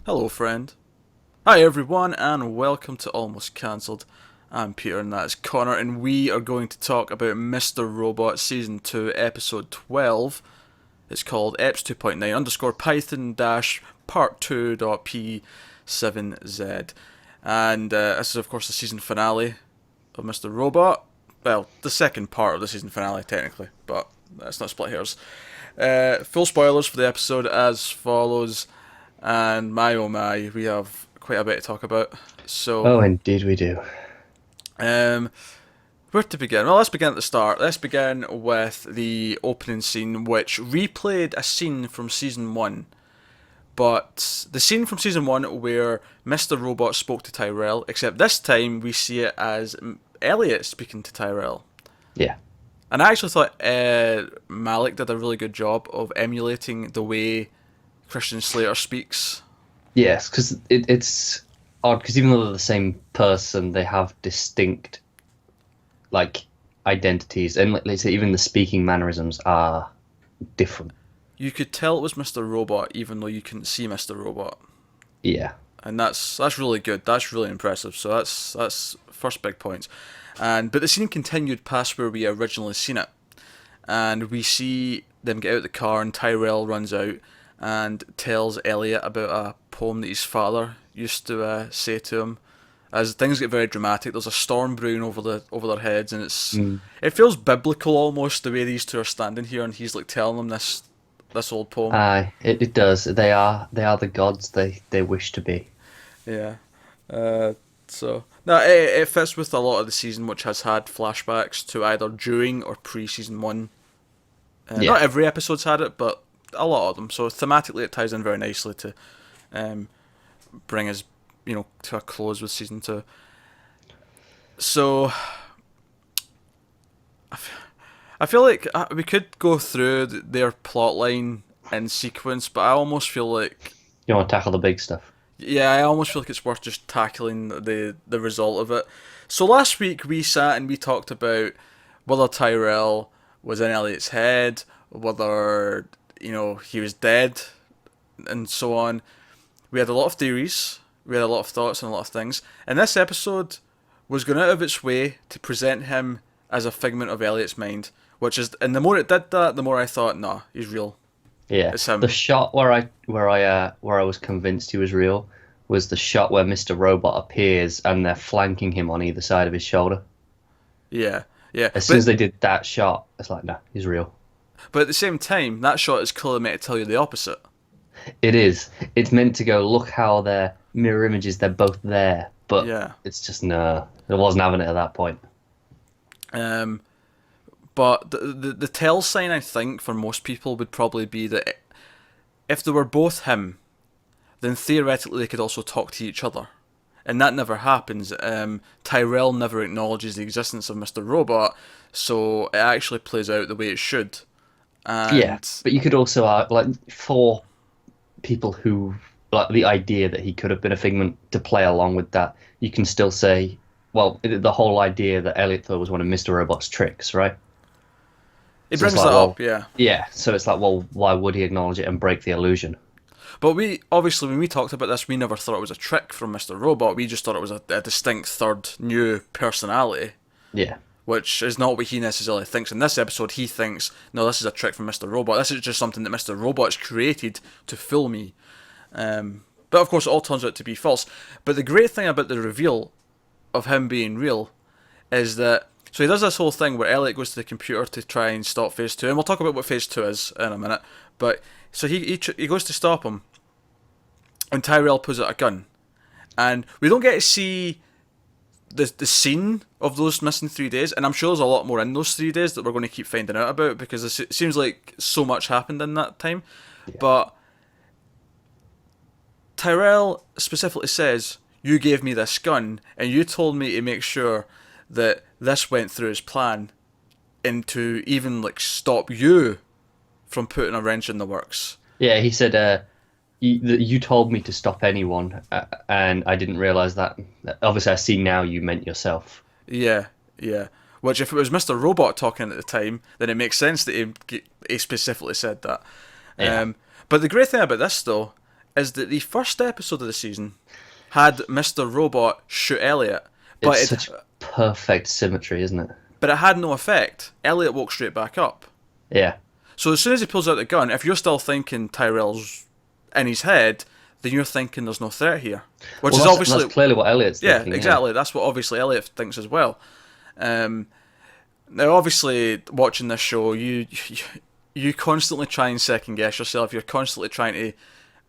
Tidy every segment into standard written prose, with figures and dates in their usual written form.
Hello, friend. Hi, everyone, and welcome to Almost Cancelled. I'm Peter, and that's Connor, and we are going to talk about Mr. Robot Season 2, Episode 12. It's called EPS 2.9 underscore Python dash part 2.p7z. And this is, of course, the season finale of Mr. Robot. Well, the second part of the season finale, technically, but that's not split hairs. Full spoilers for the episode as follows. And my oh my, we have quite a bit to talk about. So, Oh, indeed we do. um, where to begin? Well, let's begin at the start. Let's begin with the opening scene, which replayed a scene from season one. But the scene from season one where Mr. Robot spoke to Tyrell, except this time we see it as Elliott speaking to Tyrell. Yeah. And I actually thought Malik did a really good job of emulating the way Christian Slater speaks. Yes, because it's odd, because even though they're the same person, they have distinct, like, identities. And let's say even the speaking mannerisms are different. You could tell it was Mr. Robot even though you couldn't see Mr. Robot. Yeah. And that's really good. That's really impressive. So that's first big points. But the scene continued past where we originally seen it. And we see them get out of the car and Tyrell runs out and tells Elliot about a poem that his father used to say to him. As things get very dramatic, there's a storm brewing over their heads, and it feels biblical almost the way these two are standing here, and he's like telling them this old poem. Aye, it does. They are the gods they wish to be. Yeah. So no, it fits with a lot of the season, which has had flashbacks to either during or pre-season one. Yeah. Not every episode's had it, but a lot of them. So thematically, it ties in very nicely to bring us, to a close with season two. So I feel like we could go through their plot line in sequence, but I almost feel like You want to tackle the big stuff? yeah, I almost feel like it's worth just tackling the result of it. So last week we sat and we talked about whether Tyrell was in Elliot's head, whether he was dead, and so on. We had a lot of theories, we had a lot of thoughts and a lot of things. And this episode was going out of its way to present him as a figment of Elliot's mind, and the more it did that, the more I thought, nah, he's real. Yeah. It's The him. shot where I was convinced he was real was the shot where Mr. Robot appears and they're flanking him on either side of his shoulder. Yeah, yeah. As soon But as they did that shot, it's like, nah, he's real. but at the same time, that shot is clearly meant to tell you the opposite. It is. It's meant to go, look how they're mirror images, they're both there. But Yeah. it's just, no, it wasn't having it at that point. Um, but the tell sign I think for most people would probably be that if they were both him, then theoretically they could also talk to each other, and that never happens. Tyrell never acknowledges the existence of Mr. Robot, so it actually plays out the way it should. Yeah, And but you could also, like, for people who, like, the idea that he could have been a figment to play along with that, you can still say, well, the whole idea that Elliot thought was one of Mr. Robot's tricks, right? it So it's brings like, that well, up, yeah. yeah, so it's like, well, why would he acknowledge it and break the illusion? But we obviously when we talked about this, we never thought it was a trick from Mr. Robot. We just thought it was a distinct third new personality, Yeah. which is not what he necessarily thinks. In this episode, he thinks, no, this is a trick from Mr. Robot. This is just something that Mr. Robot's created to fool me. But of course, it all turns out to be false. But the great thing about the reveal of him being real is that. So he does this whole thing where Elliot goes to the computer to try and stop Phase 2, and we'll talk about what Phase 2 is in a minute. But so he goes to stop him, and Tyrell pulls out a gun. And we don't get to see the scene of those missing 3 days, and I'm sure there's a lot more in those 3 days that we're going to keep finding out about because it seems like so much happened in that time. Yeah. But Tyrell specifically says, "You gave me this gun, and you told me to make sure that this went through his plan, and to even like stop you from putting a wrench in the works." Yeah, he said, you told me to stop anyone, and I didn't realize that. Obviously, I see now you meant yourself. Yeah, yeah. Which, if it was Mr. Robot talking at the time, then it makes sense that he specifically said that. Yeah. But the great thing about this, though, is that the first episode of the season had Mr. Robot shoot Elliot, but It's such perfect symmetry, isn't it? but it had no effect. Elliot woke straight back up. Yeah. So as soon as he pulls out the gun, if you're still thinking Tyrell's in his head, then you're thinking there's no threat here. Which is obviously... That's clearly what Elliot's thinking. Yeah, exactly. That's what obviously Elliot thinks as well. Now, obviously, watching this show, you constantly try and second guess yourself. You're constantly trying to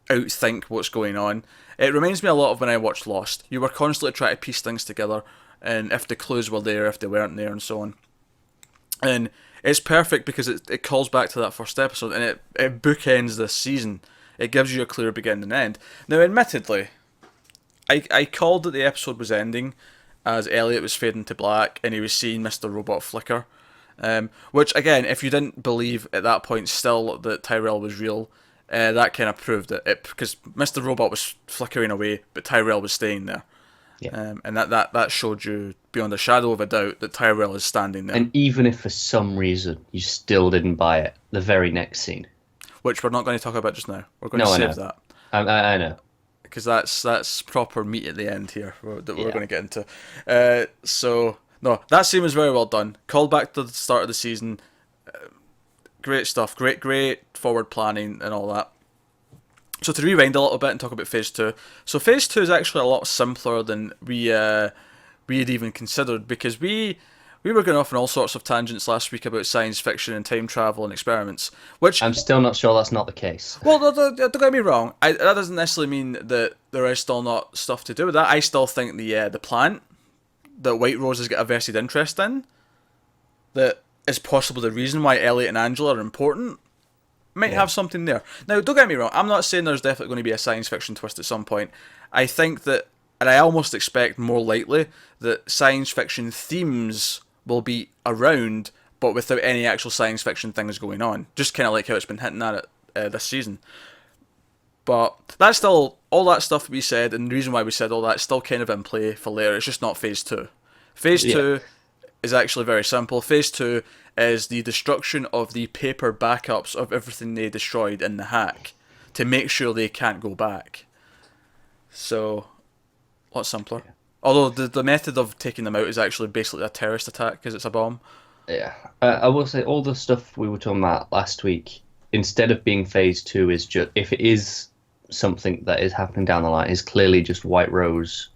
outthink what's going on. It reminds me a lot of when I watched Lost. You were constantly trying to piece things together, and if the clues were there, if they weren't there, and so on. And it's perfect because it calls back to that first episode, and it bookends this season. It gives you a clear beginning and end. Now, admittedly, I called that the episode was ending as Elliot was fading to black and he was seeing Mr. Robot flicker. Which, again, if you didn't believe at that point still that Tyrell was real, that kind of proved it. Because Mr. Robot was flickering away, but Tyrell was staying there. Yeah. And that showed you beyond a shadow of a doubt that Tyrell is standing there. And even if for some reason you still didn't buy it, the very next scene, which we're not going to talk about just now. We're going to save that. I know. Because that's proper meat at the end here that we're going to get into. So, no, that scene was very well done. Called back to the start of the season. Great stuff. Great forward planning and all that. So to rewind a little bit and talk about Phase 2. So Phase 2 is actually a lot simpler than we had even considered, because we were going off on all sorts of tangents last week about science fiction and time travel and experiments, which... I'm still not sure that's not the case. Well, don't get me wrong. That doesn't necessarily mean that there is still not stuff to do with that. I still think the plant that White Rose has got a vested interest in, that is possibly the reason why Elliot and Angela are important, might have something there. Now, don't get me wrong. I'm not saying there's definitely going to be a science fiction twist at some point. I think that, and I almost expect more likely, that science fiction themes will be around, but without any actual science fiction things going on. Just kind of like how it's been hinting at it this season. But that's still, all that stuff we said, and the reason why we said all that is still kind of in play for later. It's just not Phase 2. Phase 2 is actually very simple. Phase 2 is the destruction of the paper backups of everything they destroyed in the hack to make sure they can't go back. So, a lot simpler. Yeah. Although the method of taking them out is actually basically a terrorist attack because it's a bomb. Yeah. I will say all the stuff we were talking about last week, instead of being Phase 2, is just, if it is something that is happening down the line, is clearly just White Rose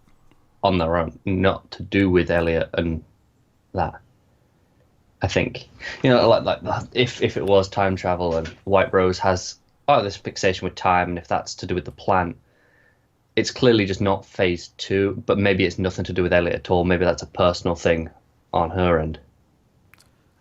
on their own, not to do with Elliot and that. I think, like if it was time travel and White Rose has this fixation with time, and if that's to do with the plant, it's clearly just not Phase 2, but maybe it's nothing to do with Elliot at all. Maybe that's a personal thing on her end.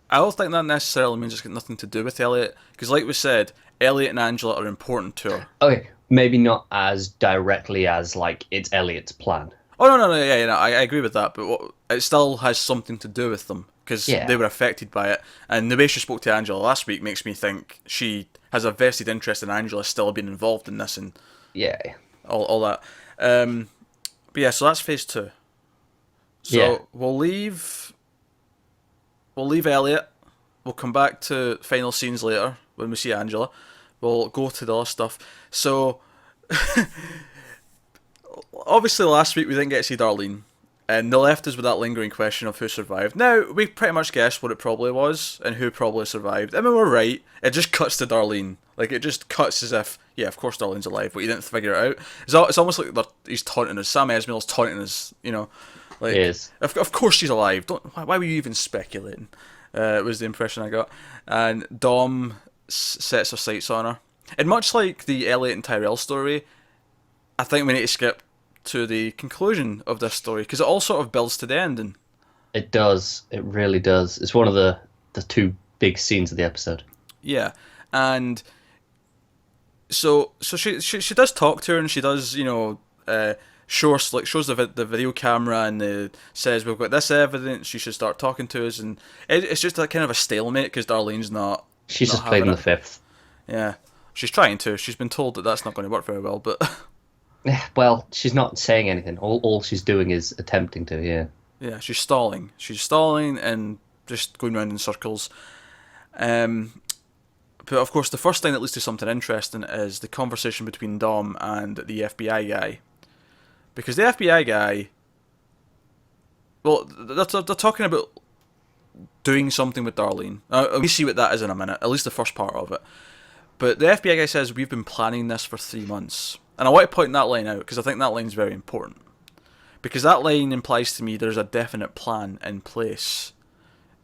I don't think that necessarily means it's got nothing to do with Elliot, because like we said, Elliot and Angela are important to her. Okay, maybe not as directly as, like, it's Elliot's plan. Oh, no, I agree with that, but it still has something to do with them, because they were affected by it, and the way she spoke to Angela last week makes me think she has a vested interest in Angela still being involved in this, and all that. But yeah, so that's Phase 2. So we'll leave Elliot. We'll come back to final scenes later when we see Angela. We'll go to the other stuff. So, obviously last week we didn't get to see Darlene. And they left us with that lingering question of who survived. Now, we pretty much guessed what it probably was and who probably survived. I mean, we're right. It just cuts to Darlene. Like, it just cuts as if, yeah, of course Darlene's alive, but you didn't figure it out. It's almost like he's taunting us. Sam Esmail's taunting us, Like, it is. Of course she's alive. Why were you even speculating? Was the impression I got. And Dom sets her sights on her. And much like the Elliott and Tyrell story, I think we need to skip to the conclusion of this story, because it all sort of builds to the ending. It does. It really does. It's one of the two big scenes of the episode. Yeah. And so she does talk to her, and she does, shows the video camera and says, we've got this evidence, you should start talking to us, and it's just a kind of a stalemate because Darlene's not. She's just playing the fifth. Yeah, she's trying to. She's been told that that's not going to work very well, but well, she's not saying anything. All she's doing is attempting to. Yeah, she's stalling. She's stalling and just going round in circles. But But of course, the first thing that leads to something interesting is the conversation between Dom and the FBI guy. Because the FBI guy, well, they're talking about doing something with Darlene. We see what that is in a minute, at least the first part of it. But the FBI guy says, we've been planning this for 3 months. And I want to point that line out, because I think that line's very important. Because that line implies to me there's a definite plan in place.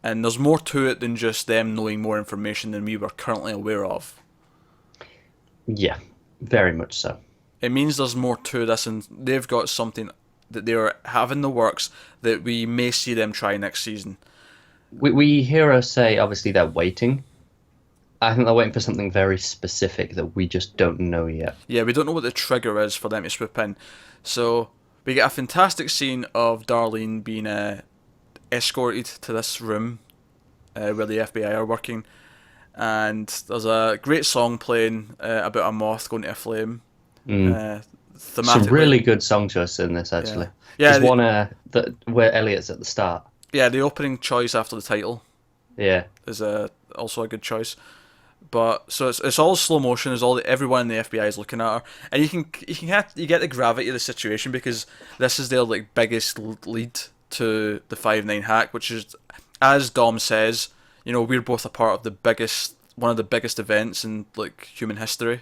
And there's more to it than just them knowing more information than we were currently aware of. Yeah, very much so. It means there's more to this, and they've got something that they have in the works that we may see them try next season. We hear her say, obviously, they're waiting. I think they're waiting for something very specific that we just don't know yet. Yeah, we don't know what the trigger is for them to swoop in. So we get a fantastic scene of Darlene being escorted to this room where the FBI are working, and there's a great song playing about a moth going to a flame. Some really good song choice in this, actually. Yeah, there's one where Elliott's at the start. Yeah, the opening choice after the title. Yeah, is also a good choice. But so it's all slow motion. Is all everyone in the FBI is looking at her, and you get the gravity of the situation because this is their like biggest lead to the 5-9 hack, which is, as Dom says, we're both a part of one of the biggest events in like human history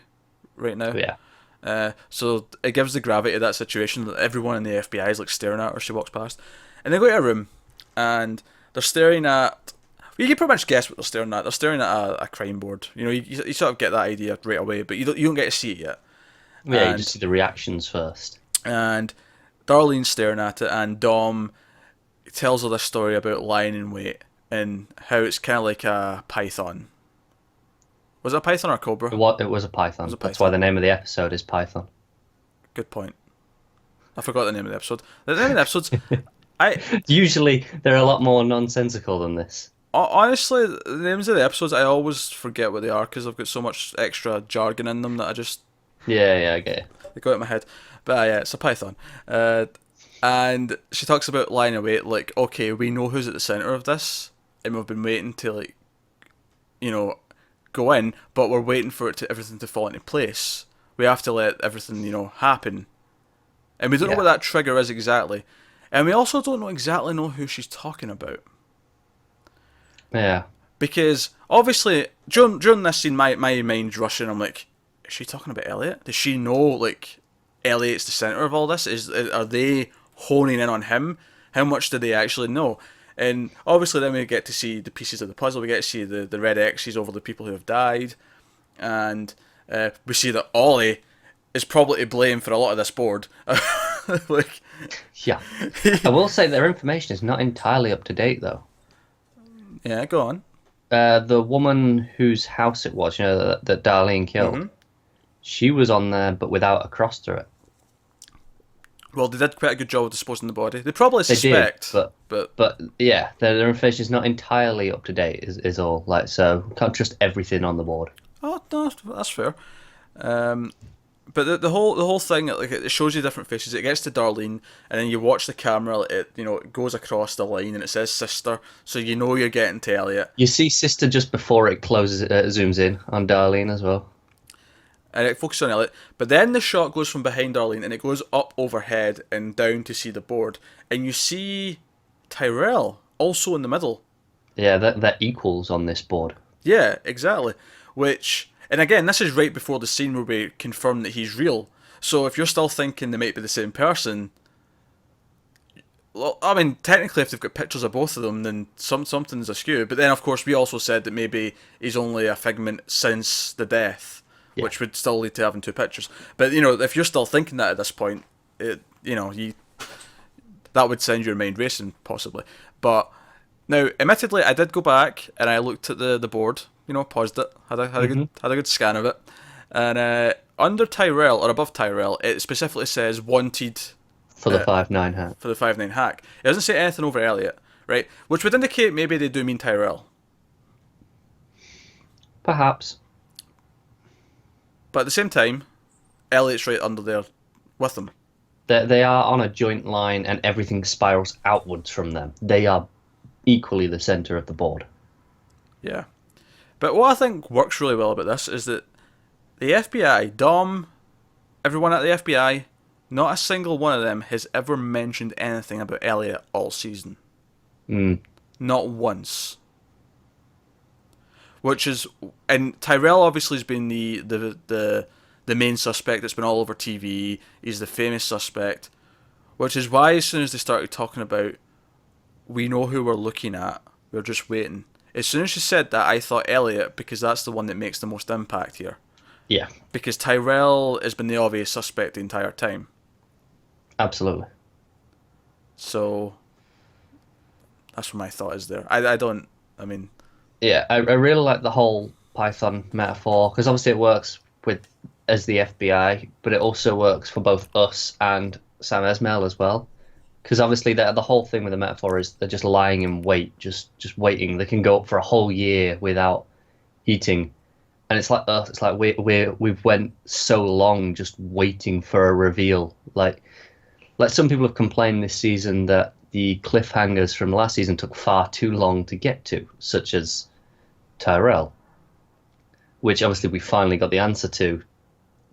right now. Yeah. So it gives the gravity of that situation that everyone in the FBI is like staring at her as she walks past, and they go to a room, and they're staring at. You can pretty much guess what they're staring at. They're staring at a crime board. You sort of get that idea right away, but you don't get to see it yet. Yeah, you just see the reactions first. And Darlene's staring at it, and Dom tells her this story about lying in wait and how it's kind of like a python. Was it a python or a cobra? It was a python. That's why the name of the episode is Python. Good point. I forgot the name of the episode. The name of the episode's... Usually, they're a lot more nonsensical than this. Honestly, the names of the episodes, I always forget what they are because I've got so much extra jargon in them that I just... Yeah, I get it. They go out of my head. But yeah, it's a python. And she talks about lying awake, like, okay, we know who's at the centre of this, and we've been waiting to, like, go in, but we're waiting for everything to fall into place. We have to let everything, happen. And we don't know what that trigger is exactly. And we also don't exactly know who she's talking about. Yeah. Because, obviously, during this scene, my mind's rushing. I'm like, is she talking about Elliott? Does she know, like, Elliott's the centre of all this? Are they honing in on him? How much do they actually know? And, obviously, then we get to see the pieces of the puzzle. We get to see the red X's over the people who have died. And we see that Ollie is probably to blame for a lot of this board. Yeah. I will say their information is not entirely up to date, though. Yeah, go on. The woman whose house it was, that Darlene killed, she was on there, but without a cross through it. Well, they did quite a good job of disposing of the body. They probably suspect, they did, but yeah, their information is not entirely up to date. Is all like so. Can't trust everything on the board. Oh no, that's fair. But the whole thing, like, it shows you different faces. It gets to Darlene, and then you watch the camera. It goes across the line, and it says sister, so you're getting to Elliott. You see sister just before it closes, zooms in on Darlene as well. And it focuses on Elliott, but then the shot goes from behind Darlene, and it goes up overhead and down to see the board, and you see Tyrell also in the middle. Yeah, they're equals on this board. Yeah, exactly. And again, this is right before the scene where we confirm that he's real. So if you're still thinking they might be the same person, well, I mean, technically if they've got pictures of both of them, then something's askew. But then, of course, we also said that maybe he's only a figment since the death, which would still lead to having two pictures. But, if you're still thinking that at this point, that would send your mind racing, possibly. But now, admittedly, I did go back and I looked at the board. Paused it, had a good scan of it, and under Tyrell or above Tyrell, it specifically says wanted for the 5-9 hack. For the 5-9 hack, it doesn't say anything over Elliott, right? Which would indicate maybe they do mean Tyrell. Perhaps. But at the same time, Elliott's right under there with them. They are on a joint line, and everything spirals outwards from them. They are equally the centre of the board. Yeah. But what I think works really well about this is that the FBI, Dom, everyone at the FBI, not a single one of them has ever mentioned anything about Elliot all season. Mm. Not once. Which is, and Tyrell obviously has been the main suspect that's been all over TV. He's the famous suspect, which is why as soon as they started talking about, we know who we're looking at, we're just waiting. As soon as she said that, I thought Elliot, because that's the one that makes the most impact here. Yeah. Because Tyrell has been the obvious suspect the entire time. Absolutely. So that's what my thought is there. I mean, Yeah, I really like the whole Python metaphor because obviously it works with as the FBI, but it also works for both us and Sam Esmail as well. Because obviously the whole thing with the metaphor is they're just lying in wait, just waiting. They can go up for a whole year without eating, and it's like us. It's like we've went so long just waiting for a reveal. Like some people have complained this season that the cliffhangers from last season took far too long to get to, such as Tyrell, which obviously we finally got the answer to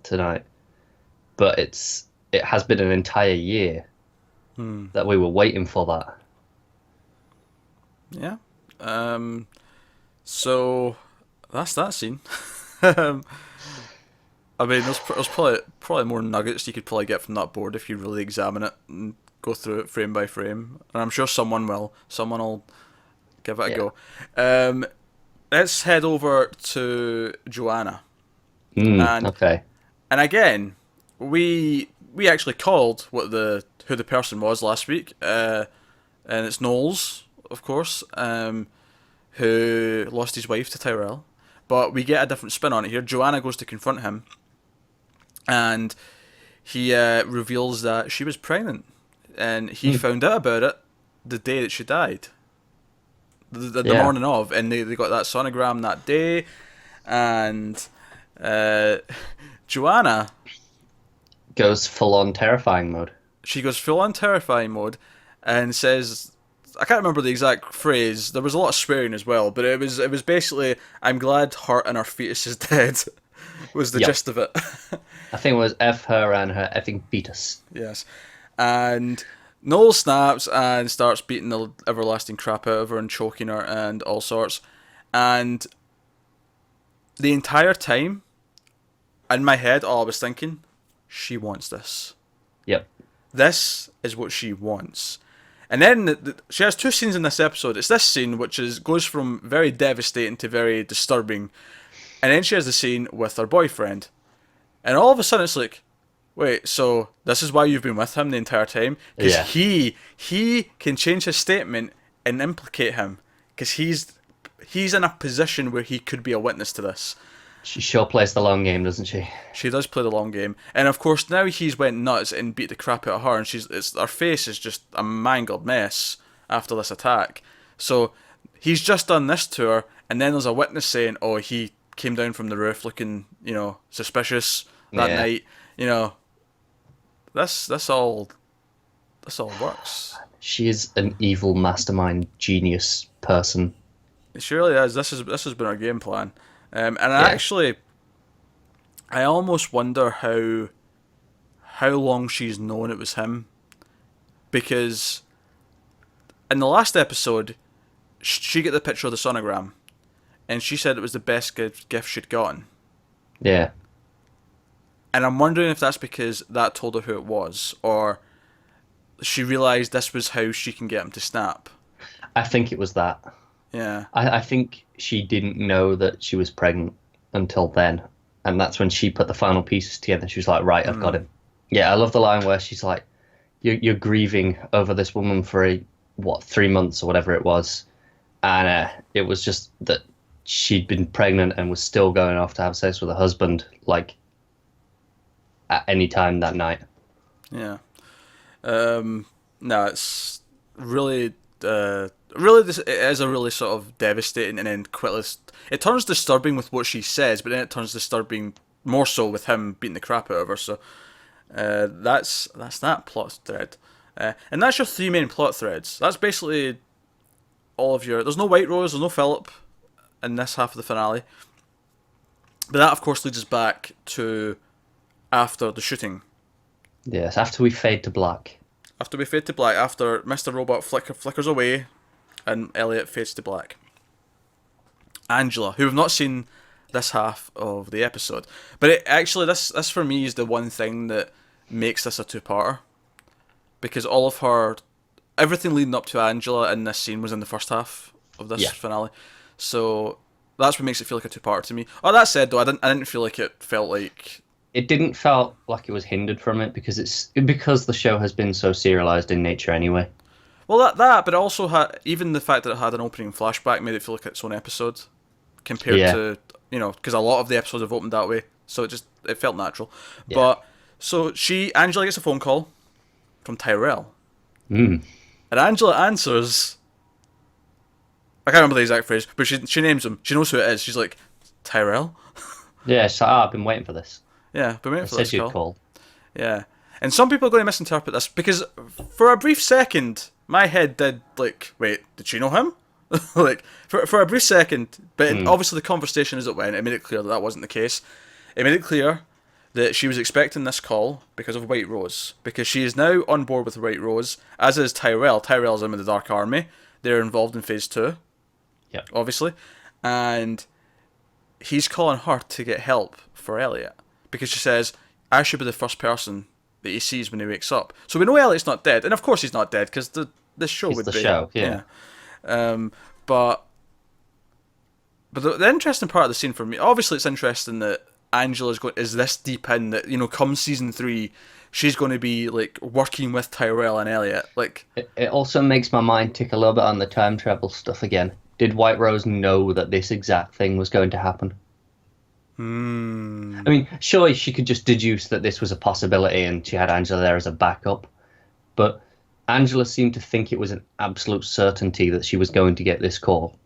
tonight. But it has been an entire year that we were waiting for that. yeah. So that's that scene. I mean, there's probably more nuggets you could probably get from that board if you really examine it and go through it frame by frame. And I'm sure someone will. Someone will give it a go. Let's head over to Johanna. Okay. And again, we actually called who the person was last week, and it's Knowles, of course, who lost his wife to Tyrell. But we get a different spin on it here. Johanna goes to confront him, and he reveals that she was pregnant, and he found out about it the day that she died. The morning of, and they got that sonogram that day, and Johanna goes full on terrifying mode. She goes full on terrifying mode, and says, I can't remember the exact phrase. There was a lot of swearing as well, but it was basically, "I'm glad her and her fetus is dead," was the gist of it. I think it was F her and her effing fetus. Yes, and Noel snaps and starts beating the everlasting crap out of her and choking her and all sorts. And the entire time, in my head, all I was thinking, she wants this. Yep. This is what she wants. And then she has two scenes in this episode. It's this scene which goes from very devastating to very disturbing. And then she has the scene with her boyfriend. And all of a sudden it's like, wait, so this is why you've been with him the entire time? Because he can change his statement and implicate him. Because he's in a position where he could be a witness to this. She sure plays the long game, doesn't she? She does play the long game. And of course now he's went nuts and beat the crap out of her, and her face is just a mangled mess after this attack. So he's just done this to her, and then there's a witness saying, oh, he came down from the roof looking, suspicious that night. This all works. She is an evil mastermind genius person. She really is. This has been our game plan. Actually, I almost wonder how long she's known it was him, because in the last episode, she got the picture of the sonogram, and she said it was the best gift she'd gotten. Yeah. And I'm wondering if that's because that told her who it was, or she realised this was how she can get him to snap. I think it was that. Yeah. I think she didn't know that she was pregnant until then. And that's when she put the final pieces together. She was like, right, I've got him. Yeah, I love the line where she's like, you're grieving over this woman for 3 months or whatever it was. And it was just that she'd been pregnant and was still going off to have sex with her husband, like, at any time that night. Yeah. No, it's really... it is a really sort of devastating, and then quickly it turns disturbing with what she says, but then it turns disturbing more so with him beating the crap out of her. So that's that plot thread, and that's your three main plot threads. That's basically all of your. There's no White Rose, there's no Philip, in this half of the finale. But that, of course, leads us back to after the shooting. Yes, after we fade to black. After we fade to black, after Mr. Robot flickers away, and Elliot fades to black. Angela, who we've not seen this half of the episode, but actually, this for me is the one thing that makes this a two-parter, because all of everything leading up to Angela in this scene was in the first half of this finale, so that's what makes it feel like a two-parter to me. Oh, that said, though, I didn't feel like it felt like. It didn't feel like it was hindered from it because the show has been so serialized in nature anyway. Well, that, but it also had, even the fact that it had an opening flashback made it feel like its own episode compared to, because a lot of the episodes have opened that way, so it felt natural. Yeah. But so Angela gets a phone call from Tyrell, and Angela answers. I can't remember the exact phrase, but she names him. She knows who it is. She's like, Tyrell. Yeah, she's like, I've been waiting for this. Yeah, been waiting for this call. Yeah, and some people are going to misinterpret this because for a brief second, my head did like, wait, did she know him? Like for a brief second, but obviously the conversation as it went, it made it clear that wasn't the case. It made it clear that she was expecting this call because of White Rose, because she is now on board with White Rose, as is Tyrell. Tyrell's in with the Dark Army. They're involved in Phase 2. Yeah, obviously, and he's calling her to get help for Elliot because she says, I should be the first person that he sees when he wakes up. So we know Elliot's not dead, and of course he's not dead because this show would be. Show, yeah. But the interesting part of the scene for me, obviously, it's interesting that Angela is this deep in that, come season 3, she's going to be like working with Tyrell and Elliot. Like it also makes my mind tick a little bit on the time travel stuff again. Did White Rose know that this exact thing was going to happen? I mean, surely she could just deduce that this was a possibility and she had Angela there as a backup. But Angela seemed to think it was an absolute certainty that she was going to get this call.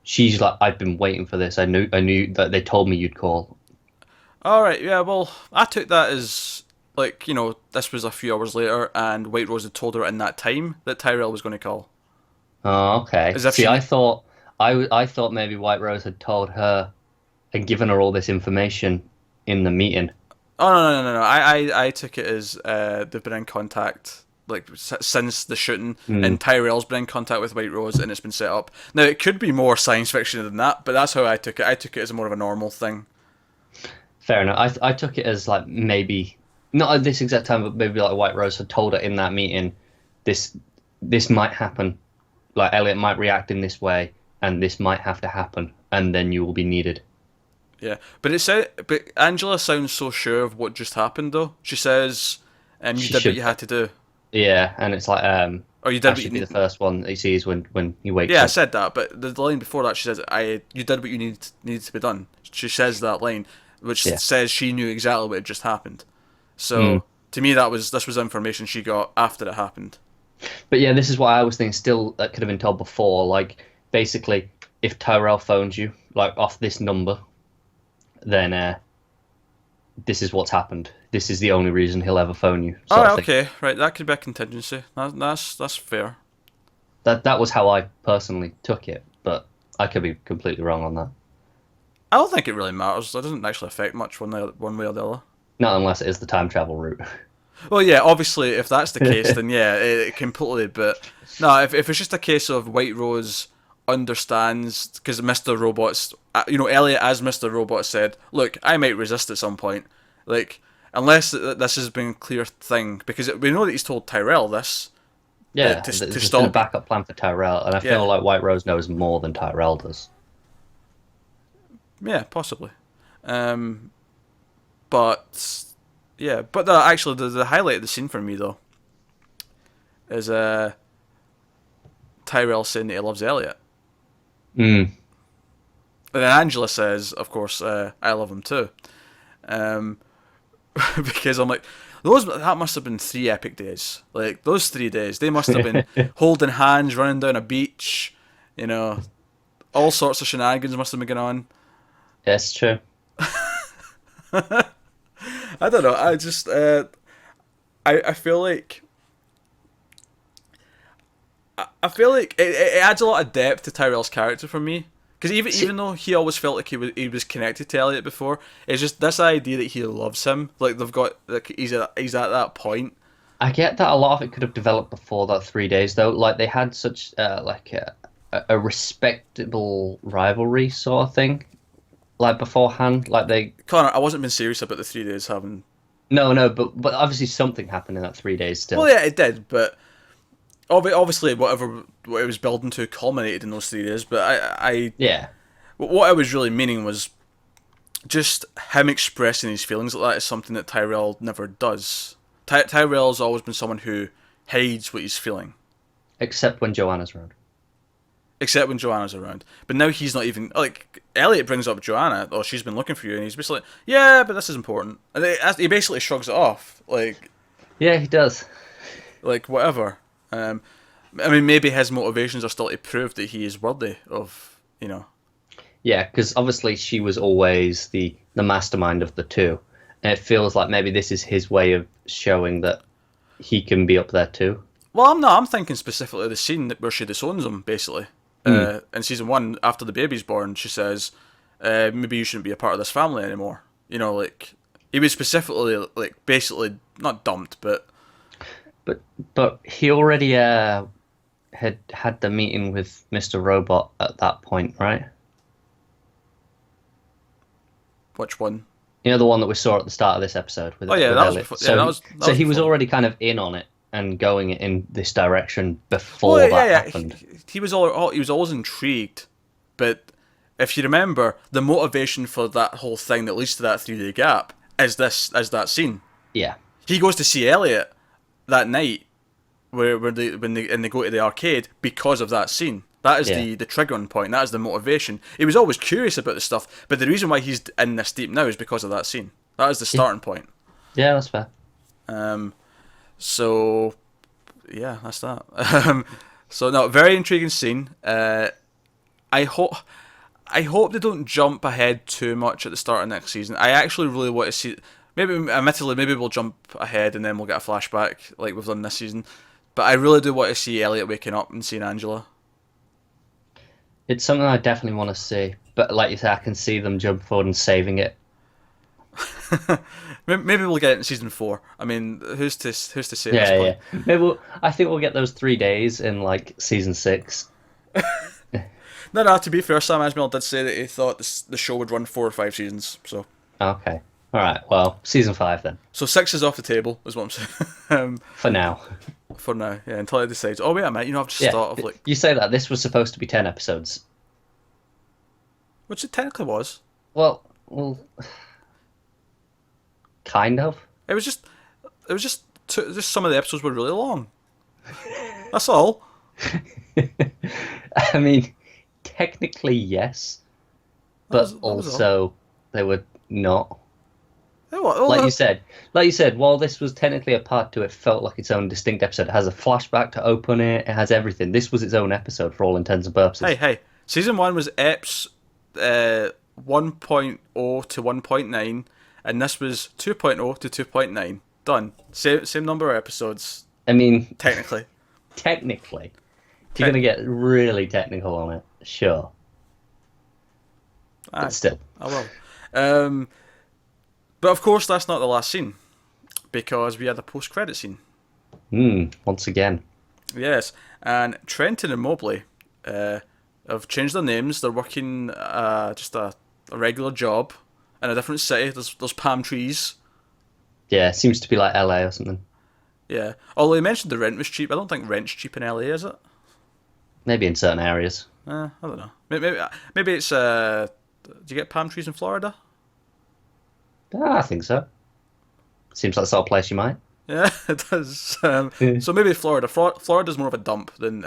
She's like, I've been waiting for this. I knew that they told me you'd call. All right, yeah, well, I took that as, like, this was a few hours later and White Rose had told her in that time that Tyrell was going to call. Oh, okay. See, I thought maybe White Rose had told her and given her all this information in the meeting. Oh no! I took it as they've been in contact like since the shooting, and Tyrell's been in contact with White Rose, and it's been set up. Now it could be more science fiction than that, but that's how I took it. I took it as more of a normal thing. Fair enough. I took it as like maybe not at this exact time, but maybe like White Rose had told her in that meeting, this might happen. Like Elliot might react in this way, and this might have to happen, and then you will be needed. Yeah, but Angela sounds so sure of what just happened, though. She says, "You did what you had to do." Yeah, and it's like, or you did. I should be the first one that he sees when he wakes up. Yeah, I said that, but the line before that, she says, you did what you needed to be done." She says that line, which says she knew exactly what had just happened. So to me, this was information she got after it happened. But yeah, this is what I was thinking. Still, that could have been told before. Like, basically, if Tyrell phones you, like, off this number, then this is what's happened. This is the only reason he'll ever phone you. Oh, okay. Right, that could be a contingency. That's fair. That was how I personally took it, but I could be completely wrong on that. I don't think it really matters. It doesn't actually affect much one way or the other. Not unless it is the time travel route. Well, yeah, obviously, if that's the case, then yeah, it completely. But no, if it's just a case of White Rose understands, because Mr. Robot's, Elliot as Mr. Robot said, look, I might resist at some point, like, unless this has been a clear thing, because we know that he's told Tyrell this. Yeah, to stop. A backup plan for Tyrell, and I feel like White Rose knows more than Tyrell does. Yeah, possibly. But yeah, but actually the highlight of the scene for me though is Tyrell saying that he loves Elliot. And then Angela says, of course, I love him too. Because I'm like, that must have been 3 epic days. Like, those 3 days, they must have been holding hands, running down a beach, all sorts of shenanigans must have been going on. Yes, true. I don't know. I just I feel like I feel like it adds a lot of depth to Tyrell's character for me. Because even though he always felt like he was connected to Elliot before, it's just this idea that he loves him. Like they've got like he's at that point. I get that a lot of it could have developed before that 3 days, though. Like they had such like a respectable rivalry sort of thing, like beforehand. Like they Connor, I wasn't being serious about the 3 days having. no, but obviously something happened in that 3 days still. Well, yeah, it did, but obviously what it was building to culminated in those 3 days. But Yeah, what I was really meaning was just him expressing his feelings like that is something that Tyrell never does. Tyrell's always been someone who hides what he's feeling. except when Johanna's around. Except when Johanna's around. But now he's not even... Like, Elliot brings up Johanna, oh, she's been looking for you, and he's basically like, yeah, but this is important. And he basically shrugs it off. Yeah, he does. Like whatever. I mean, maybe his motivations are still to prove that he is worthy of, Yeah, because obviously she was always the mastermind of the two. And it feels like maybe this is his way of showing that he can be up there too. Well, I'm not. I'm thinking specifically the scene where she disowns him, basically. In season 1, after the baby's born, she says, maybe you shouldn't be a part of this family anymore. Like, he was specifically, like, basically, not dumped, but... But he already had the meeting with Mr. Robot at that point, right? Which one? You know, the one that we saw at the start of this episode with, that was Elliot. before, So, that was he was before. already kind of in on it and going in this direction before that happened. He was always intrigued, but if you remember, the motivation for that whole thing that leads to that 3-day gap is that scene. Yeah. He goes to see Elliot that night, where they go to the arcade because of that scene. That is the triggering point. That is the motivation. He was always curious about the stuff, but the reason why he's in this deep now is because of that scene. That is the starting point. Yeah, that's fair. So, yeah, that's that. So, no, very intriguing scene. I hope they don't jump ahead too much at the start of next season. I actually really want to see... Maybe we'll jump ahead and then we'll get a flashback like we've done this season. But I really do want to see Elliot waking up and seeing Angela. It's something I definitely want to see. But like you say, I can see them jump forward and saving it. Maybe we'll get it in season 4. I mean, who's to say? At this point? Yeah. Maybe I think we'll get those 3 days in like season 6. No. To be fair, Sam Esmail did say that he thought the show would run 4 or 5 seasons. So. Okay. All right. Well, season 5 then. So 6 is off the table, is what I'm saying. For now. For now, yeah. Until he decides. Oh wait a minute, I've just thought of like. You say that this was supposed to be 10 episodes. Which it technically was. Well, kind of. It was just some of the episodes were really long. That's all. I mean, technically yes, but also they were not. Like you said, while this was technically a part 2, it felt like its own distinct episode. It has a flashback to open it. It has everything. This was its own episode for all intents and purposes. Hey. Season 1 was EPS 1.0 to 1.9, and this was 2.0 to 2.9. Done. Same number of episodes. I mean, technically. If you're going to get really technical on it, sure. But still. I will. But of course, that's not the last scene, because we had a post-credit scene. Once again. Yes, and Trenton and Mobley have changed their names. They're working just a regular job in a different city. There's palm trees. Yeah, it seems to be like LA or something. Yeah, although he mentioned the rent was cheap. I don't think rent's cheap in LA, is it? Maybe in certain areas. I don't know. Maybe it's... do you get palm trees in Florida? I think so. Seems like the sort of place you might. Yeah, it does. So maybe Florida. Florida's more of a dump than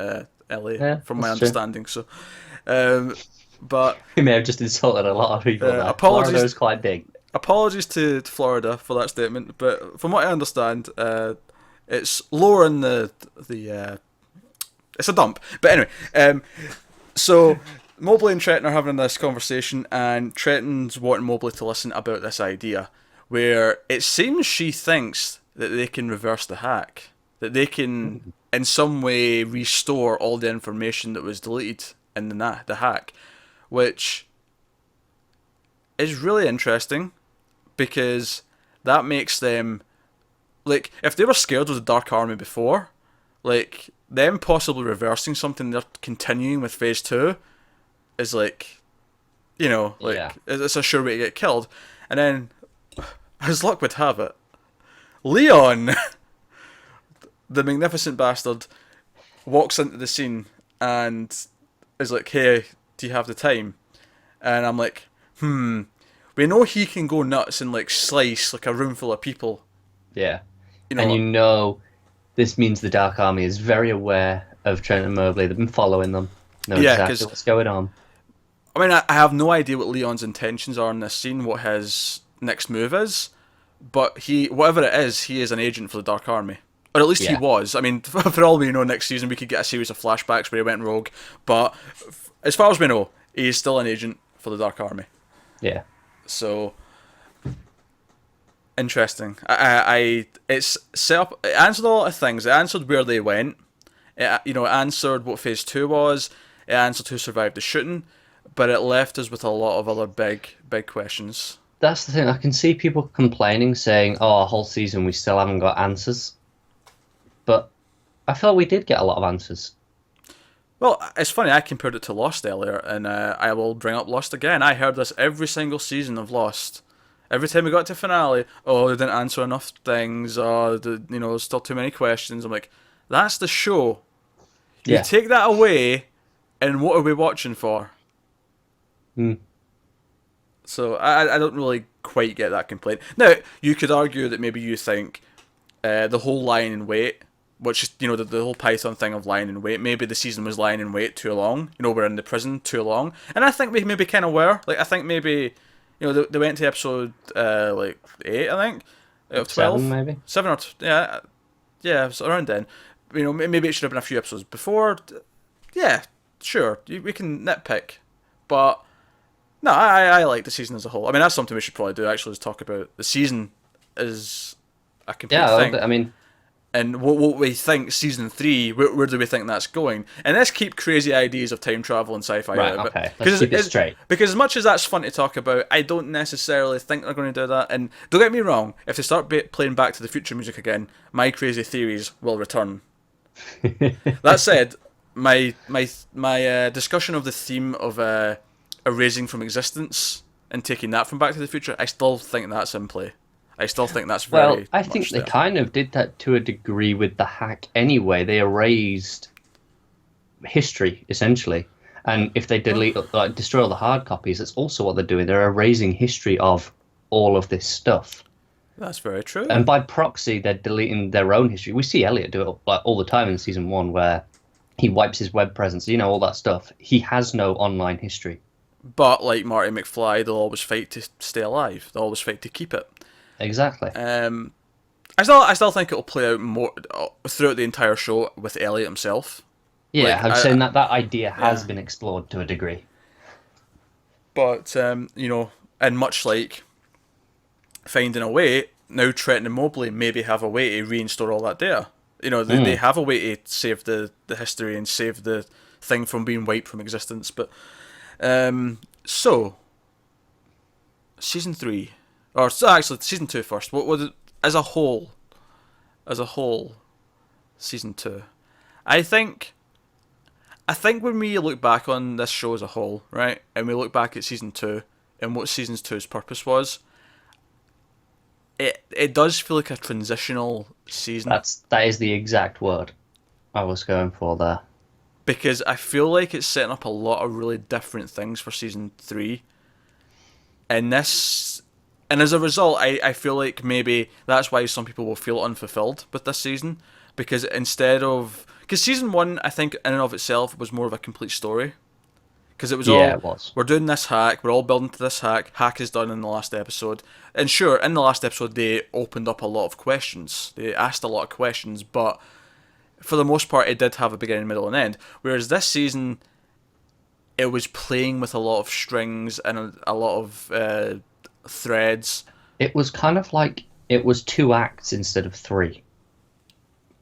LA, from my understanding. True. So, but you may have just insulted a lot of people. Apologies. Florida's quite big. Apologies to Florida for that statement, but from what I understand, it's lower in the it's a dump. But anyway, so Mobley and Trenton are having this conversation, and Trenton's wanting Mobley to listen about this idea, where it seems she thinks that they can reverse the hack, that they can in some way restore all the information that was deleted in the hack, which is really interesting because that makes them, like, if they were scared of the Dark Army before, like, them possibly reversing something they're continuing with Phase 2 is like, it's a sure way to get killed. And then, as luck would have it, Leon, the magnificent bastard, walks into the scene and is like, hey, do you have the time? And I'm like, we know he can go nuts and, like, slice, like, a room full of people. Yeah. And this means the Dark Army is very aware of Trent and Mobley. They've been following them. Know exactly what's going on. I mean, I have no idea what Leon's intentions are in this scene, what his next move is, but whatever it is, he is an agent for the Dark Army. Or at least he was. I mean, for all we know, next season we could get a series of flashbacks where he went rogue, but as far as we know, he is still an agent for the Dark Army. Yeah. So, interesting. It's set up. It answered a lot of things. It answered where they went. It answered what Phase 2 was. It answered who survived the shooting, but it left us with a lot of other big questions. That's the thing. I can see people complaining, saying, "Oh, a whole season we still haven't got answers." But I felt we did get a lot of answers. Well, it's funny, I compared it to Lost earlier, and I will bring up Lost again. I heard this every single season of Lost. Every time we got to finale, they didn't answer enough things, there's still too many questions. I'm like, that's the show. You take that away, and what are we watching for? So I don't really quite get that complaint. Now, you could argue that maybe you think the whole lying in wait, which is, the whole Python thing of lying in wait, maybe the season was lying in wait too long. We're in the prison too long. And I think we maybe kind of were. Like, I think maybe, they went to episode, 8, I think, out of 12. 7, maybe? 7 or, yeah, so around then. Maybe it should have been a few episodes before. Yeah, sure, we can nitpick. But, no, I like the season as a whole. I mean, that's something we should probably do, actually, is talk about the season as a complete thing. I mean... And what we think season 3, where do we think that's going? And let's keep crazy ideas of time travel and sci-fi right, out. Okay, let's keep it straight. Because as much as that's fun to talk about, I don't necessarily think they're going to do that. And don't get me wrong, if they start playing Back to the Future music again, my crazy theories will return. That said, my discussion of the theme of erasing from existence and taking that from Back to the Future, I still think that's in play. I still think that's very Well, I think they kind of did that to a degree with the hack anyway. They erased history, essentially. And if they destroy all the hard copies, that's also what they're doing. They're erasing history of all of this stuff. That's very true. And by proxy, they're deleting their own history. We see Elliott do it all the time in season 1, where he wipes his web presence, all that stuff. He has no online history. But like Marty McFly, they'll always fight to stay alive. They'll always fight to keep it. Exactly. I still think it'll play out more throughout the entire show with Elliott himself. Yeah, I'm saying that idea has been explored to a degree. But and much like Finding a Way, now Trent and Mobley maybe have a way to reinstore all that data. They have a way to save the history and save the thing from being wiped from existence. But so season 3. Or actually, season 2 first. What was it as a whole? Season 2. I think when we look back on this show as a whole, right, and we look back at season 2 and what season 2's purpose was, it does feel like a transitional season. That is the exact word I was going for there. Because I feel like it's setting up a lot of really different things for season 3, and as a result, I feel like maybe that's why some people will feel unfulfilled with this season. Because season 1, I think, in and of itself, was more of a complete story. Because it was we're doing this hack, we're all building to this hack. Hack is done in the last episode. And sure, in the last episode, they opened up a lot of questions. They asked a lot of questions, but for the most part, it did have a beginning, middle, and end. Whereas this season, it was playing with a lot of strings and a lot of threads. It was kind of like it was 2 acts instead of 3,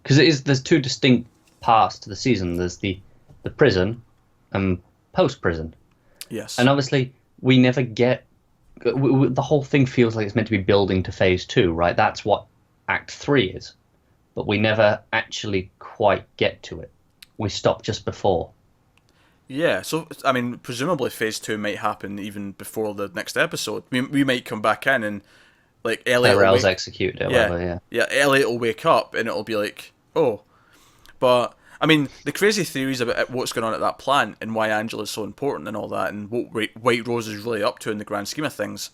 because there's 2 distinct parts to the season. There's the prison and post-prison. Yes. And obviously, we never get... the whole thing feels like it's meant to be building to phase 2, right? That's what Act 3 is. But we never actually quite get to it. We stop just before. Yeah, so, I mean, presumably phase 2 might happen even before the next episode. We might come back in and, like, Elliot will Tyrell's executed or whatever, yeah. Yeah, Elliot will wake up and it'll be like, oh. But, I mean, the crazy theories about what's going on at that plant and why Angela's so important and all that and what White Rose is really up to in the grand scheme of things.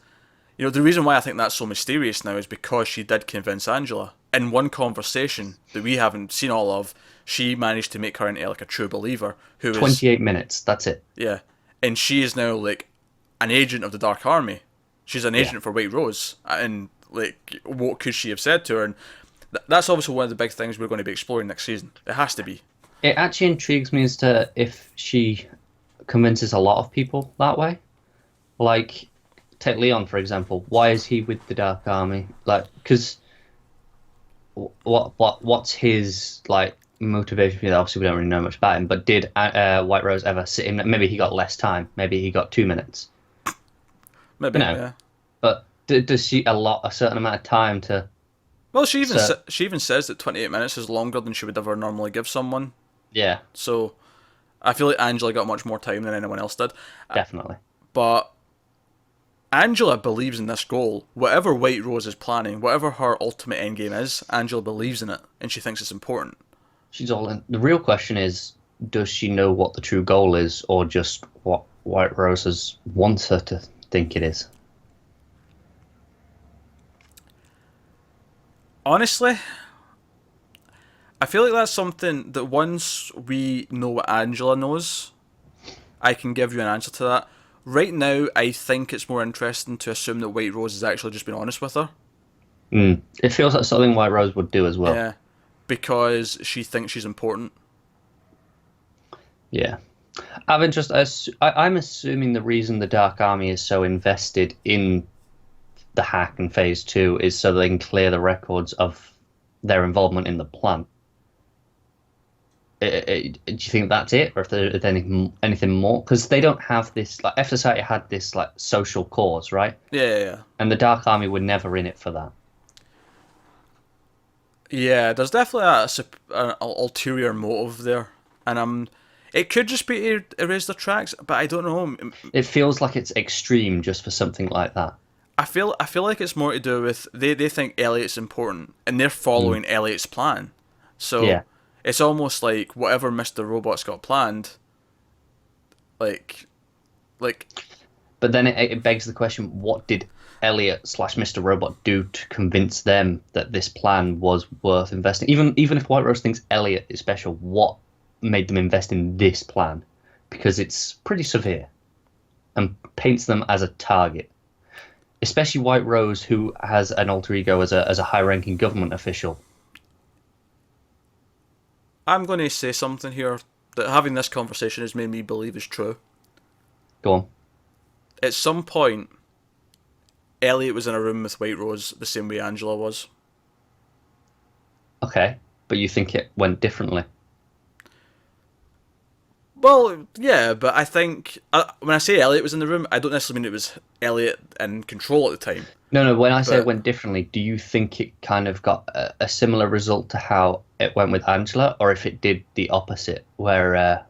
You know, the reason why I think that's so mysterious now is because she did convince Angela. In one conversation that we haven't seen all of, she managed to make her into like a true believer. 28 minutes, that's it. Yeah. And she is now like an agent of the Dark Army. She's an agent for White Rose. And like, what could she have said to her? And that's obviously one of the big things we're going to be exploring next season. It has to be. It actually intrigues me as to if she convinces a lot of people that way. Like, take Leon, for example. Why is he with the Dark Army? Like, because what's his, like, motivation for that? Obviously, we don't really know much about him, but did White Rose ever sit him? Maybe he got less time. Maybe he got 2 minutes. Maybe, yeah. But does she a certain amount of time to... Well, she even says that 28 minutes is longer than she would ever normally give someone. Yeah. So, I feel like Angela got much more time than anyone else did. Definitely. But Angela believes in this goal. Whatever White Rose is planning, whatever her ultimate endgame is, Angela believes in it, and she thinks it's important. She's all in. The real question is, does she know what the true goal is, or just what White Rose wants her to think it is? Honestly, I feel like that's something that once we know what Angela knows, I can give you an answer to that. Right now, I think it's more interesting to assume that White Rose has actually just been honest with her. It feels like something White Rose would do as well. Yeah, because she thinks she's important. Yeah. I'm assuming the reason the Dark Army is so invested in the hack in Phase 2 is so they can clear the records of their involvement in the plan. Do you think that's it, or if there's anything more? Because they don't have this, like, F Society had this, like, social cause, right? Yeah. And the Dark Army were never in it for that. Yeah, there's definitely an ulterior motive there, and it could just be to erase their tracks, but I don't know. It feels like it's extreme just for something like that. I feel like it's more to do with they think Elliot's important, and they're following Elliot's plan. So yeah. It's almost like whatever Mr. Robot's got planned, like. But then it begs the question: what did Elliot / Mr. Robot do to convince them that this plan was worth investing? Even if White Rose thinks Elliot is special, what made them invest in this plan? Because it's pretty severe, and paints them as a target. Especially White Rose, who has an alter ego as a high-ranking government official. I'm going to say something here that having this conversation has made me believe is true. Go on. At some point, Elliot was in a room with White Rose the same way Angela was. Okay, but you think it went differently? Well, yeah, but I think when I say Elliot was in the room, I don't necessarily mean it was Elliot in control at the time. No, when I say it went differently, do you think it kind of got a similar result to how it went with Angela, or if it did the opposite, where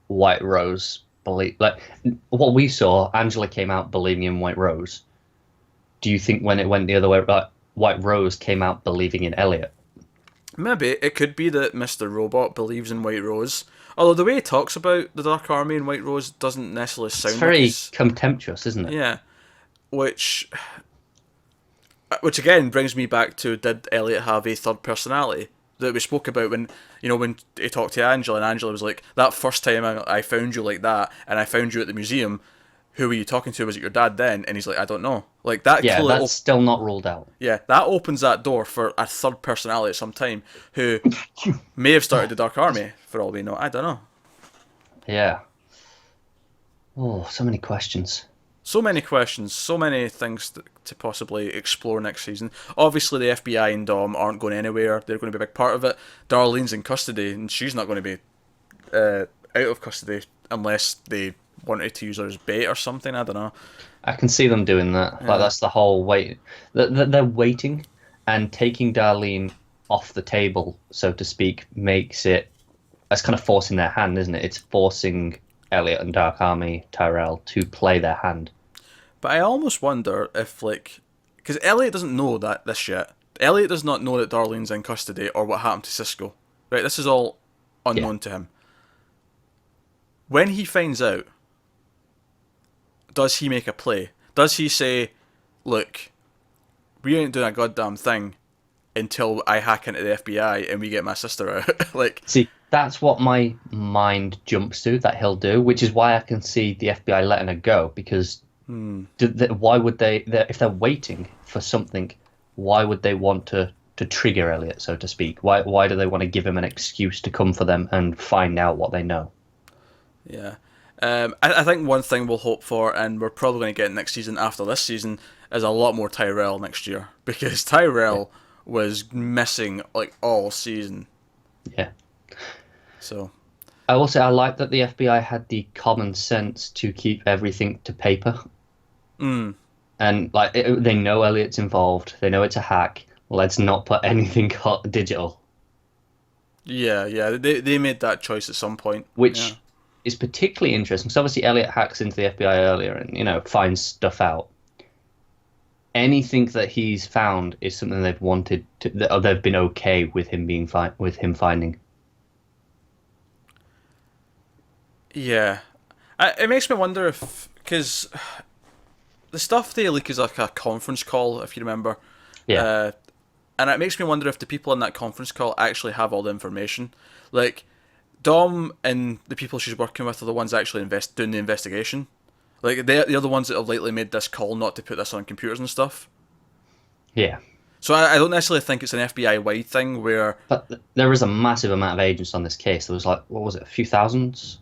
White Rose believed... Like, what we saw, Angela came out believing in White Rose. Do you think when it went the other way, White Rose came out believing in Elliot? Maybe. It could be that Mr. Robot believes in White Rose. Although the way he talks about the Dark Army and White Rose doesn't necessarily sound like it's very contemptuous, isn't it? Yeah. Which again brings me back to, did Elliot have a third personality that we spoke about when he talked to Angela, and Angela was like, that first time I found you like that, and I found you at the museum, who were you talking to? Was it your dad then? And he's like, I don't know. Like that. Yeah, that's still not ruled out. Yeah, that opens that door for a third personality at some time who may have started the Dark Army, for all we know. I don't know. Yeah. Oh, so many questions. So many questions, so many things to possibly explore next season. Obviously, the FBI and Dom aren't going anywhere. They're going to be a big part of it. Darlene's in custody, and she's not going to be out of custody unless they wanted to use her as bait or something. I don't know. I can see them doing that. Yeah. Like that's the whole wait. They're waiting, and taking Darlene off the table, so to speak, makes it. That's kind of forcing their hand, isn't it? It's forcing Elliott and Dark Army Tyrell to play their hand. But I almost wonder if, like, because Elliot doesn't know this yet. Elliot does not know that Darlene's in custody or what happened to Cisco. Right, this is all unknown to him. When he finds out, does he make a play? Does he say, "Look, we ain't doing a goddamn thing until I hack into the FBI and we get my sister out"? Like, see, that's what my mind jumps to that he'll do, which is why I can see the FBI letting her go, because why would they, if they're waiting for something, why would they want to trigger Elliot, so to speak? Why do they want to give him an excuse to come for them and find out what they know? Yeah. I think one thing we'll hope for, and we're probably going to get next season after this season, is a lot more Tyrell next year, because Tyrell was missing like all season. Yeah. So I will say I like that the FBI had the common sense to keep everything to paper. And like they know Elliot's involved. They know it's a hack. Let's not put anything digital. Yeah, they made that choice at some point, which is particularly interesting. So obviously Elliot hacks into the FBI earlier and finds stuff out. Anything that he's found is something they've wanted to, or they've been okay with him being with him finding. Yeah, it makes me wonder if, because the stuff they leak is like a conference call, if you remember. Yeah. And it makes me wonder if the people in that conference call actually have all the information. Like, Dom and the people she's working with are the ones actually doing the investigation. Like, they're the ones that have lately made this call not to put this on computers and stuff. Yeah. So I don't necessarily think it's an FBI-wide thing where... But there is a massive amount of agents on this case. There was like, what was it, a few thousands?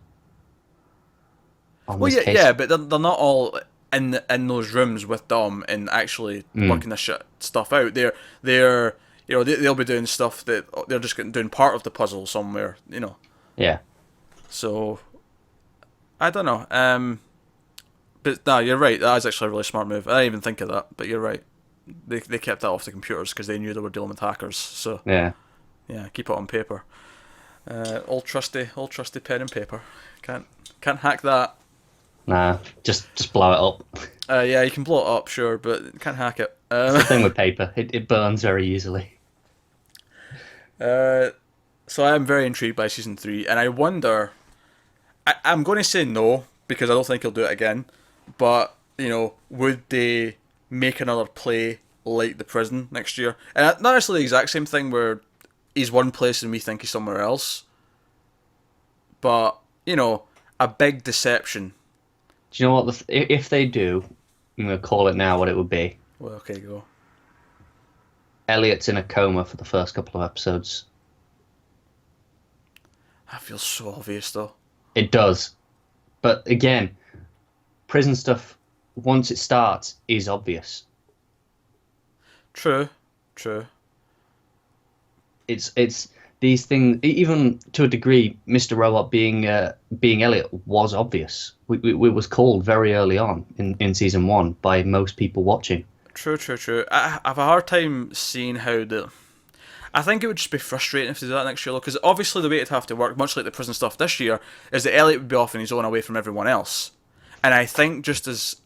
Well, yeah, but they're not all in those rooms with Dom and actually working this stuff out. They'll be doing stuff that they're just doing part of the puzzle somewhere, Yeah. So I don't know. But no, you're right. That is actually a really smart move. I didn't even think of that, but you're right. They kept that off the computers because they knew they were dealing with hackers. So yeah, keep it on paper. Old trusty pen and paper. Can't hack that. Nah, just blow it up. Yeah, you can blow it up, sure, but can't hack it. It's the thing with paper; it burns very easily. So I am very intrigued by season 3, and I wonder. I'm going to say no because I don't think he'll do it again. But would they make another play like the prison next year? And not necessarily the exact same thing where he's one place and we think he's somewhere else. But a big deception. Do you know what? If they do, I'm going to call it now what it would be. Well, okay, go. Elliot's in a coma for the first couple of episodes. That feels so obvious, though. It does. But again, prison stuff, once it starts, is obvious. True. It's these things, even to a degree, Mr. Robot being Elliot was obvious. It was called very early on in season 1 by most people watching. True. I have a hard time seeing how I think it would just be frustrating if they do that next year, because obviously the way it'd have to work, much like the prison stuff this year, is that Elliot would be off on his own away from everyone else. And I think just as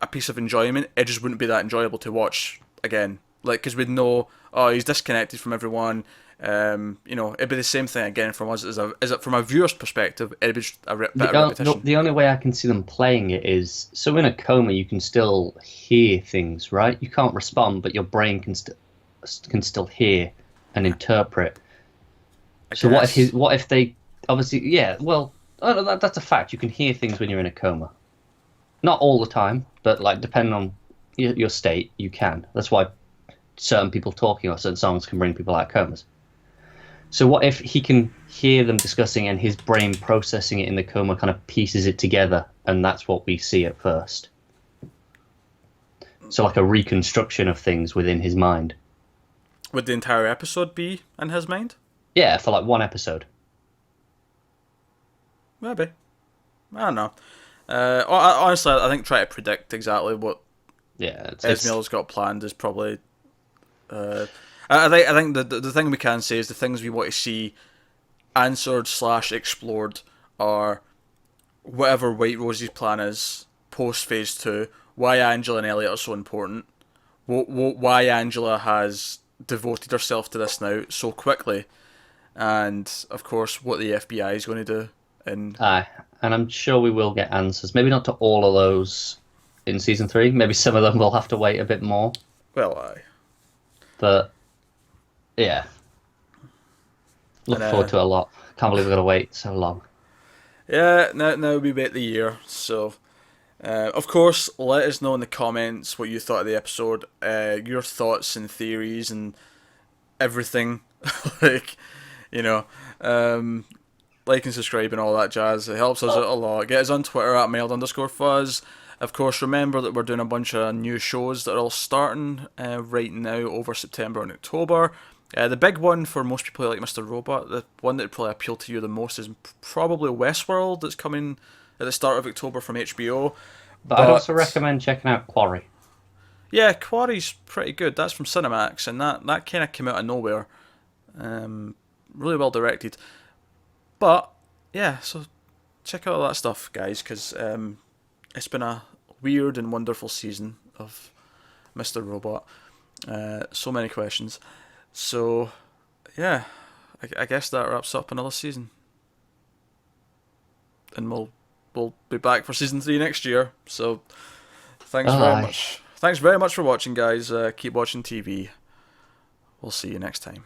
a piece of enjoyment, it just wouldn't be that enjoyable to watch again. Like, because we'd know, he's disconnected from everyone. It'd be the same thing again from us. From a viewer's perspective, it'd be just a bit of repetition. The only way I can see them playing it is, so in a coma you can still hear things, right? You can't respond, but your brain can still hear and interpret. So what if they obviously that's a fact. You can hear things when you're in a coma. Not all the time, but like depending on your state, you can. That's why certain people talking or certain songs can bring people out of comas. So what if he can hear them discussing and his brain processing it in the coma kind of pieces it together, and that's what we see at first? So like a reconstruction of things within his mind. Would the entire episode be in his mind? Yeah, for like one episode. Maybe. I don't know. Honestly, I think trying to predict exactly what Yeah, Esmail's got planned is probably. I think the thing we can say is the things we want to see answered / explored are whatever White Rose's plan is post Phase 2, why Angela and Elliot are so important, why Angela has devoted herself to this now so quickly, and of course what the FBI is going to do. And aye, and I'm sure we will get answers. Maybe not to all of those in season 3. Maybe some of them will have to wait a bit more. well, aye. But yeah, looking forward to it a lot. Can't believe we've got to wait so long. Yeah, now we wait the year, so of course, let us know in the comments what you thought of the episode, your thoughts and theories and everything. Like, you know, like and subscribe and all that jazz. It helps us out a lot. Get us on Twitter at @mailed_fuzz. Of course, remember that we're doing a bunch of new shows that are all starting right now over September and October. The big one for most people like Mr. Robot, the one that would probably appeal to you the most is probably Westworld, that's coming at the start of October from HBO. But I'd also recommend checking out Quarry. Yeah, Quarry's pretty good. That's from Cinemax, and that kind of came out of nowhere. Really well directed. But, yeah, so check out all that stuff, guys, because it's been a weird and wonderful season of Mr. Robot. So many questions. So, yeah, I guess that wraps up another season. And we'll be back for season 3 next year. So, thanks very much. Thanks very much for watching, guys. Keep watching TV. We'll see you next time.